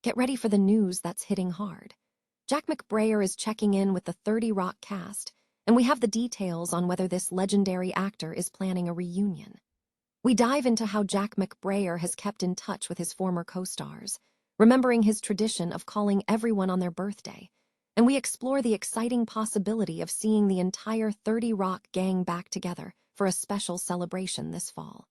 Get ready for the news that's hitting hard. Jack McBrayer is checking in with the 30 Rock cast, and we have the details on whether this legendary actor is planning a reunion. We dive into how Jack McBrayer has kept in touch with his former co-stars, remembering his tradition of calling everyone on their birthday, and we explore the exciting possibility of seeing the entire 30 Rock gang back together for a special celebration this fall.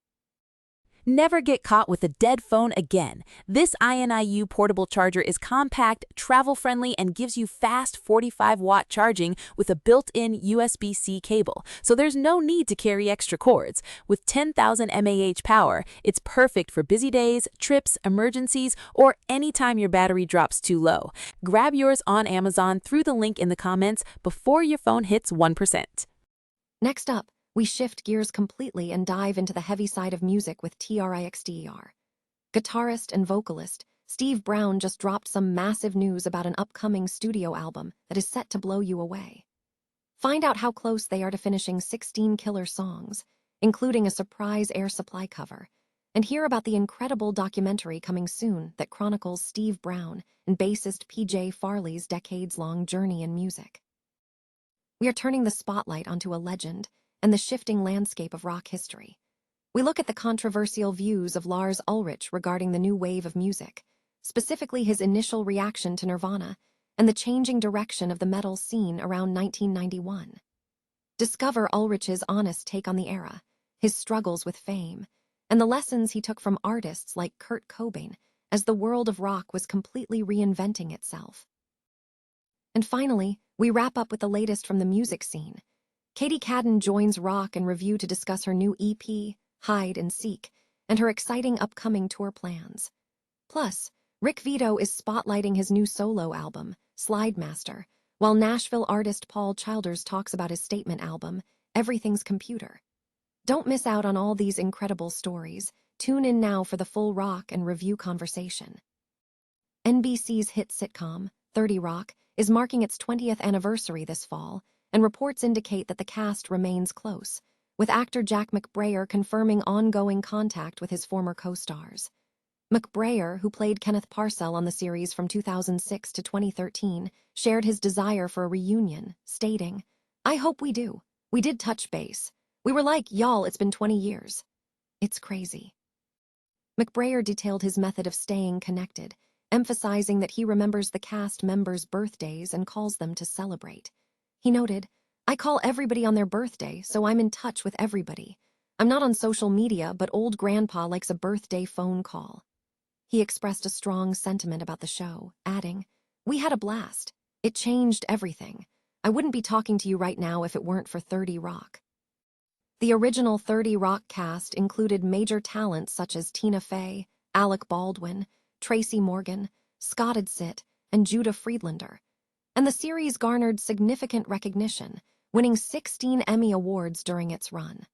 Never get caught with a dead phone again. This INIU portable charger is compact, travel-friendly, and gives you fast 45-watt charging with a built-in USB-C cable, so there's no need to carry extra cords. With 10,000 mAh power, it's perfect for busy days, trips, emergencies, or anytime your battery drops too low. Grab yours on Amazon through the link in the comments before your phone hits 1%. Next up, we shift gears completely and dive into the heavy side of music with TRIXTER. Guitarist and vocalist Steve Brown just dropped some massive news about an upcoming studio album that is set to blow you away. Find out how close they are to finishing 16 killer songs, including a surprise Air Supply cover, and hear about the incredible documentary coming soon that chronicles Steve Brown and bassist PJ Farley's decades-long journey in music. We are turning the spotlight onto a legend and the shifting landscape of rock history. We look at the controversial views of Lars Ulrich regarding the new wave of music, specifically his initial reaction to Nirvana and the changing direction of the metal scene around 1991. Discover Ulrich's honest take on the era, his struggles with fame, and the lessons he took from artists like Kurt Cobain as the world of rock was completely reinventing itself. And finally, we wrap up with the latest from the music scene. Katie Kadan joins Rock and Review to discuss her new EP, Hide and Seek, and her exciting upcoming tour plans. Plus, Vito is spotlighting his new solo album, Slide Master, while Nashville artist Paul Childers talks about his statement album, Everything's Computer. Don't miss out on all these incredible stories. Tune in now for the full Rock and Review conversation. NBC's hit sitcom, 30 Rock, is marking its 20th anniversary this fall, and reports indicate that the cast remains close, with actor Jack McBrayer confirming ongoing contact with his former co-stars. McBrayer, who played Kenneth Parcell on the series from 2006 to 2013, shared his desire for a reunion, stating, "I hope we do. We did touch base. We were like, y'all, it's been 20 years. It's crazy." McBrayer detailed his method of staying connected, emphasizing that he remembers the cast members' birthdays and calls them to celebrate. He noted, "I call everybody on their birthday, so I'm in touch with everybody. I'm not on social media, but old grandpa likes a birthday phone call." He expressed a strong sentiment about the show, adding, "We had a blast. It changed everything. I wouldn't be talking to you right now if it weren't for 30 Rock." The original 30 Rock cast included major talents such as Tina Fey, Alec Baldwin, Tracy Morgan, Scott Adsit, and Judah Friedlander. And the series garnered significant recognition, winning 16 Emmy Awards during its run.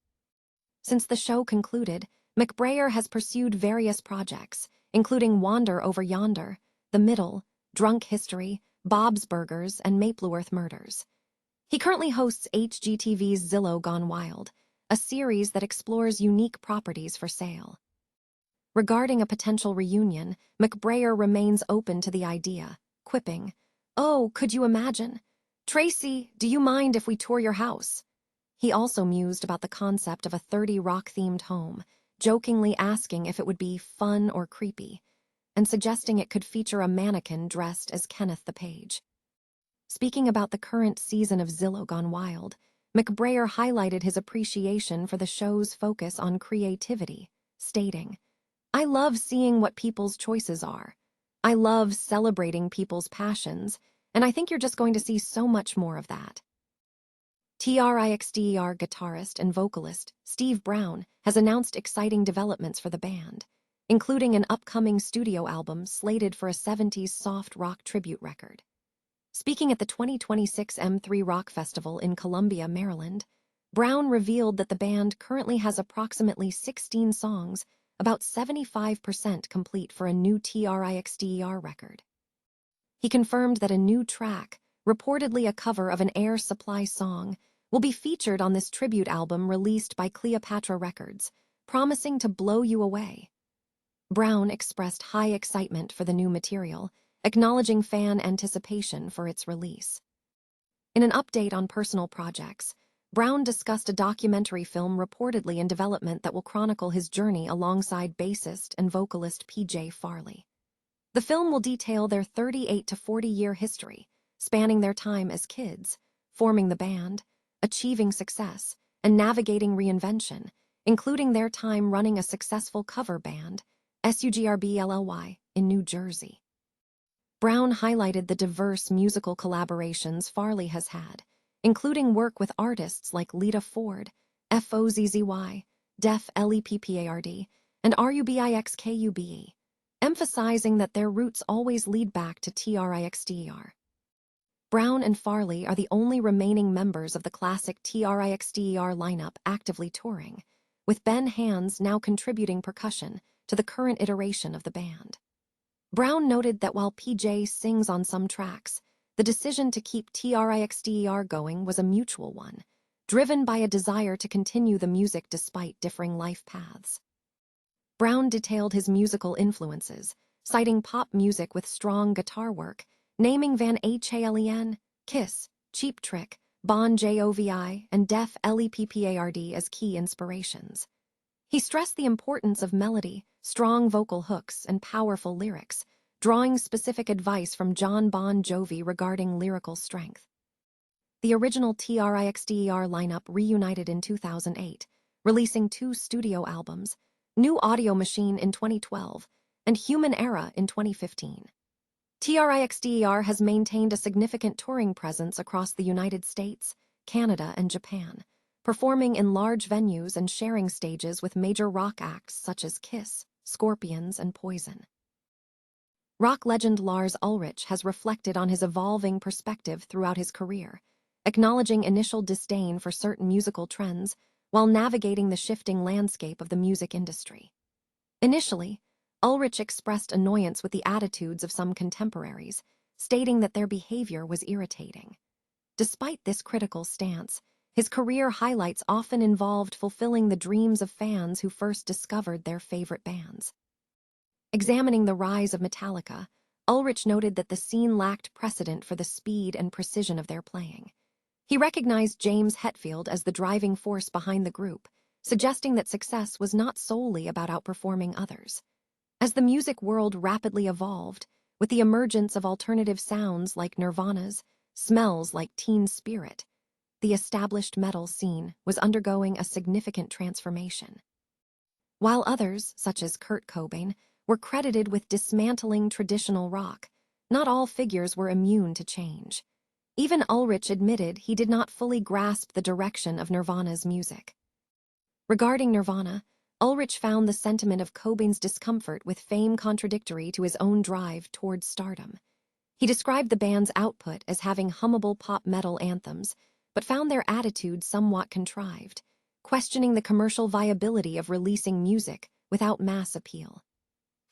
Since the show concluded, McBrayer has pursued various projects, including Wander Over Yonder, The Middle, Drunk History, Bob's Burgers, and Mapleworth Murders. He currently hosts HGTV's Zillow Gone Wild, a series that explores unique properties for sale. Regarding a potential reunion, McBrayer remains open to the idea, quipping, "Oh, could you imagine? Tracy, do you mind if we tour your house?" He also mused about the concept of a 30 Rock-themed home, jokingly asking if it would be fun or creepy, and suggesting it could feature a mannequin dressed as Kenneth the Page. Speaking about the current season of Zillow Gone Wild, McBrayer highlighted his appreciation for the show's focus on creativity, stating, "I love seeing what people's choices are. I love celebrating people's passions, and I think you're just going to see so much more of that." TRIXTER guitarist and vocalist Steve Brown has announced exciting developments for the band, including an upcoming studio album slated for a 70s soft rock tribute record. Speaking at the 2026 M3 Rock Festival in Columbia, Maryland, Brown revealed that the band currently has approximately 16 songs, about 75% complete for a new TRIXTER record. He confirmed that a new track, reportedly a cover of an Air Supply song, will be featured on this tribute album released by Cleopatra Records, promising to blow you away. Brown expressed high excitement for the new material, acknowledging fan anticipation for its release. In an update on personal projects, Brown discussed a documentary film reportedly in development that will chronicle his journey alongside bassist and vocalist PJ Farley. The film will detail their 38 to 40-year history, spanning their time as kids, forming the band, achieving success, and navigating reinvention, including their time running a successful cover band, SUGRBLLY, in New Jersey. Brown highlighted the diverse musical collaborations Farley has had, including work with artists like Lita Ford, FOZZY, Def Leppard, and RUBIXKUBE, emphasizing that their roots always lead back to TRIXTER. Brown and Farley are the only remaining members of the classic TRIXTER lineup actively touring, with Ben Hands now contributing percussion to the current iteration of the band. Brown noted that while PJ sings on some tracks, the decision to keep TRIXTER going was a mutual one, driven by a desire to continue the music despite differing life paths. Brown detailed his musical influences, citing pop music with strong guitar work, naming Van Halen, Kiss, Cheap Trick, Bon Jovi, and Def Leppard as key inspirations. He stressed the importance of melody, strong vocal hooks, and powerful lyrics, drawing specific advice from John Bon Jovi regarding lyrical strength. The original TRIXTER lineup reunited in 2008, releasing 2 studio albums, New Audio Machine in 2012, and Human Era in 2015. TRIXTER has maintained a significant touring presence across the United States, Canada, and Japan, performing in large venues and sharing stages with major rock acts such as Kiss, Scorpions, and Poison. Rock legend Lars Ulrich has reflected on his evolving perspective throughout his career, acknowledging initial disdain for certain musical trends while navigating the shifting landscape of the music industry. Initially, Ulrich expressed annoyance with the attitudes of some contemporaries, stating that their behavior was irritating. Despite this critical stance, his career highlights often involved fulfilling the dreams of fans who first discovered their favorite bands. Examining the rise of Metallica, Ulrich noted that the scene lacked precedent for the speed and precision of their playing. He recognized James Hetfield as the driving force behind the group, suggesting that success was not solely about outperforming others. As the music world rapidly evolved, with the emergence of alternative sounds like Nirvana's Smells Like Teen Spirit, the established metal scene was undergoing a significant transformation. While others, such as Kurt Cobain, were credited with dismantling traditional rock, not all figures were immune to change. Even Ulrich admitted he did not fully grasp the direction of Nirvana's music. Regarding Nirvana, Ulrich found the sentiment of Cobain's discomfort with fame contradictory to his own drive towards stardom. He described the band's output as having hummable pop metal anthems, but found their attitude somewhat contrived, questioning the commercial viability of releasing music without mass appeal.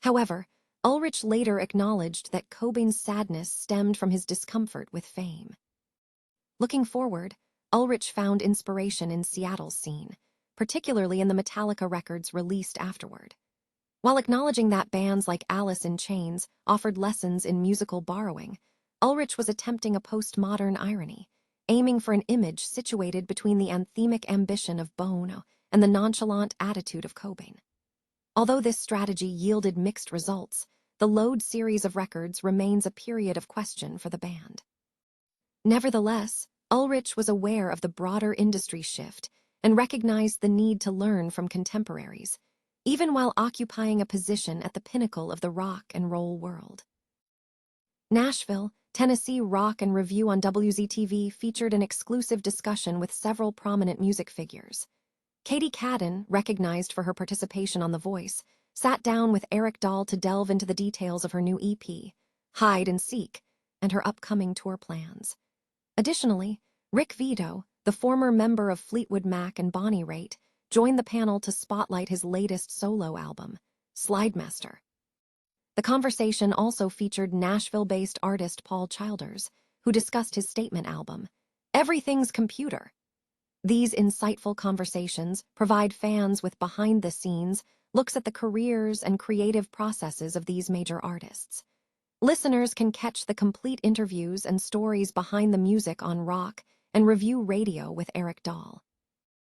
However, Ulrich later acknowledged that Cobain's sadness stemmed from his discomfort with fame. Looking forward, Ulrich found inspiration in Seattle's scene, particularly in the Metallica records released afterward. While acknowledging that bands like Alice in Chains offered lessons in musical borrowing, Ulrich was attempting a postmodern irony, aiming for an image situated between the anthemic ambition of Bono and the nonchalant attitude of Cobain. Although this strategy yielded mixed results, the Load series of records remains a period of question for the band. Nevertheless, Ulrich was aware of the broader industry shift and recognized the need to learn from contemporaries, even while occupying a position at the pinnacle of the rock and roll world. Nashville, Tennessee Rock and Review on WZTV featured an exclusive discussion with several prominent music figures. Katie Kadan, recognized for her participation on The Voice, sat down with Eric Dahl to delve into the details of her new EP, Hide and Seek, and her upcoming tour plans. Additionally, Rick Vito, the former member of Fleetwood Mac and Bonnie Raitt, joined the panel to spotlight his latest solo album, Slidemaster. The conversation also featured Nashville-based artist Paul Childers, who discussed his statement album, Everything's Computer. These insightful conversations provide fans with behind-the-scenes, looks at the careers and creative processes of these major artists. Listeners can catch the complete interviews and stories behind the music on Rock and Review Radio with Eric Dahl.